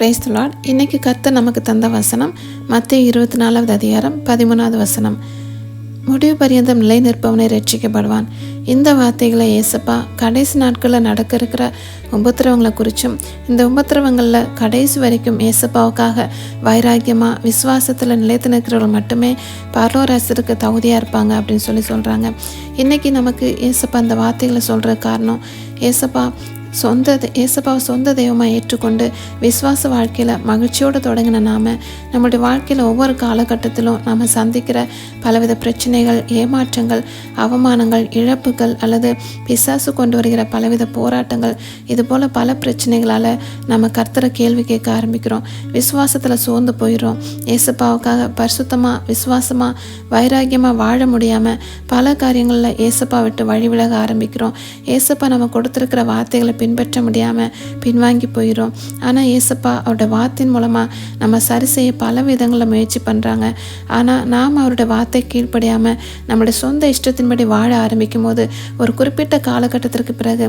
Praise the Lord. இன்னைக்கு கர்த்தர் நமக்கு தந்த வசனம் மத்தேயு 24வது அதிகாரம் 13வது வசனம். முடிவு பரியந்தம் நிலை நிற்பவனை ரட்சிக்கப்படுவான். இந்த வார்த்தைகளை ஏசப்பா கடைசி நாட்களில் நடக்க இருக்கிற உபத்திரவங்களை குறித்தும், இந்த உபத்திரவங்களில் கடைசி வரைக்கும் ஏசப்பாவுக்காக வைராக்கியமாக விசுவாசத்தில் நிலைத்து நிற்கிறவர்கள் மட்டுமே பரலோராசிற்கு தகுதியாக இருப்பாங்க அப்படின்னு சொல்கிறாங்க. இன்றைக்கி நமக்கு ஏசப்பா அந்த வார்த்தைகளை சொல்கிற காரணம், ஏசப்பாவை சொந்த தெய்வமாக ஏற்றுக்கொண்டு விசுவாச வாழ்க்கையில் மகிழ்ச்சியோடு தொடங்கின நம்மளுடைய வாழ்க்கையில் ஒவ்வொரு காலகட்டத்திலும் நம்ம சந்திக்கிற பலவித பிரச்சனைகள், ஏமாற்றங்கள், அவமானங்கள், இழப்புகள் அல்லது பிசாசு கொண்டு வருகிற பலவித போராட்டங்கள், இதுபோல் பல பிரச்சனைகளால் நம்ம கர்த்தரை கேள்வி கேட்க ஆரம்பிக்கிறோம். விசுவாசத்தில் சோர்ந்து போயிடும். ஏசப்பாவுக்காக பரிசுத்தமாக விசுவாசமாக வைராக்கியமாக வாழ முடியாமல் பல காரியங்களில் ஏசப்பா விட்டு வழி விலக ஆரம்பிக்கிறோம். ஏசப்பா நம்ம கொடுத்துருக்கிற வார்த்தைகளை பின்பற்ற முடியாமல் பின்வாங்கி போயிடும். ஆனால் ஏசப்பா அவருடைய வார்த்தையின் மூலமாக நம்ம சரி செய்ய பல விதங்களில் முயற்சி பண்ணுறாங்க. ஆனால் நாம் அவருடைய வார்த்தை கீழ்ப்படியாமல் நம்முடைய சொந்த இஷ்டத்தின்படி வாழ ஆரம்பிக்கும் போது ஒரு குறிப்பிட்ட காலகட்டத்திற்கு பிறகு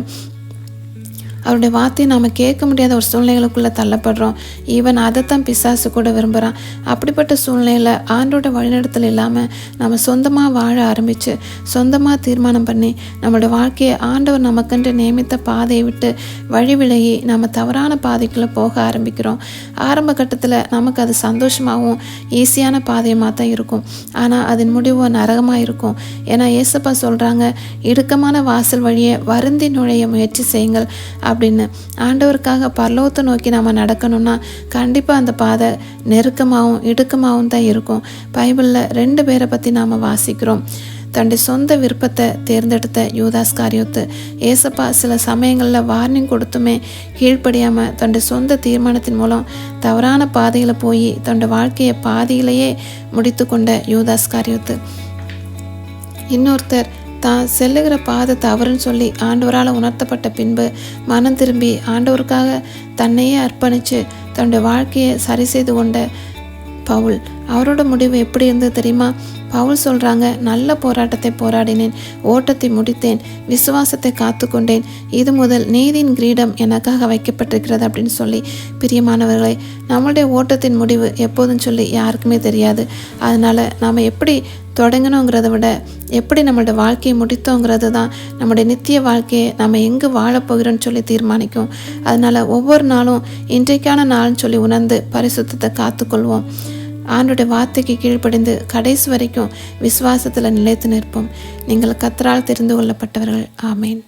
அவருடைய வார்த்தையை நாம் கேட்க முடியாத ஒரு சூழ்நிலைகளுக்குள்ளே தள்ளப்படுறோம். ஈவன் அதைத்தான் பிசாசு கூட விரும்புகிறான். அப்படிப்பட்ட சூழ்நிலையில் ஆண்டோட வழிநடத்தல் இல்லாமல் நம்ம சொந்தமாக வாழ ஆரம்பித்து சொந்தமாக தீர்மானம் பண்ணி நம்மளோட வாழ்க்கையை ஆண்டவர் நமக்கென்று நியமித்த பாதையை விட்டு வழி விலகி நம்ம தவறான பாதைக்குள்ளே போக ஆரம்பிக்கிறோம். ஆரம்ப கட்டத்தில் நமக்கு அது சந்தோஷமாகவும் ஈஸியான பாதையமாக தான் இருக்கும். ஆனால் அதன் முடிவு நரகமாக இருக்கும். ஏன்னா ஏசப்பா சொல்கிறாங்க, இடுக்கமான வாசல் வழியை வருந்தி நுழைய முயற்சி செய்யுங்கள் அப்படின்னு. ஆண்டவருக்காக பரலோகத்தை நோக்கி நம்ம நடக்கணும்னா கண்டிப்பாக அந்த பாதை நெருக்கமாகவும் இடுக்கமாகவும் தான் இருக்கும். பைபிளில் 2 பேரை பற்றி நாம் வாசிக்கிறோம். தன்னுடைய சொந்த விருப்பத்தை தேர்ந்தெடுத்த யூதாஸ் காரியோத்து. ஏசப்பா சில சமயங்களில் வார்னிங் கொடுத்துமே கீழ்ப்படியாமல் தன்னுடைய சொந்த தீர்மானத்தின் மூலம் தவறான பாதையில் போய் தன்னுடைய வாழ்க்கையை பாதியிலேயே முடித்து கொண்ட யூதாஸ் காரியோத்து. இன்னொருத்தர் தான் செல்லுகிற பாதை தவறுன்னு சொல்லி ஆண்டவரால் உணர்த்தப்பட்ட பின்பு மனம் திரும்பி ஆண்டவருக்காக தன்னையே அர்ப்பணித்து தன்னுடைய வாழ்க்கையை சரி செய்து கொண்ட பவுல். அவரோட முடிவு எப்படி இருந்தது தெரியுமா? பவுல் சொல்கிறாங்க, நல்ல போராட்டத்தை போராடினேன், ஓட்டத்தை முடித்தேன், விசுவாசத்தை காத்து கொண்டேன், இது முதல் நீதியின் கிரீடம் எனக்காக வைக்கப்பட்டிருக்கிறது அப்படின்னு சொல்லி. பிரியமானவர்களை, நம்மளுடைய ஓட்டத்தின் முடிவு எப்போதுன்னு சொல்லி யாருக்குமே தெரியாது. அதனால் நாம் எப்படி தொடங்கணுங்கிறத விட எப்படி நம்மளோட வாழ்க்கையை முடித்தோங்கிறது தான் நம்மளுடைய நித்திய வாழ்க்கையை நம்ம எங்கே வாழப்போகிறோன்னு சொல்லி தீர்மானிக்கும். அதனால் ஒவ்வொரு நாளும் இன்றைக்கான நாள்னு சொல்லி உணர்ந்து பரிசுத்தத்தை காத்துக்கொள்வோம். ஆண்டோடைய வார்த்தைக்கு கீழ்ப்படிந்து கடைசி வரைக்கும் விசுவாசத்தில் நிலைத்து நிற்போம். நீங்கள் கர்த்தரால் தெரிந்து கொள்ளப்பட்டவர்கள். ஆமேன்.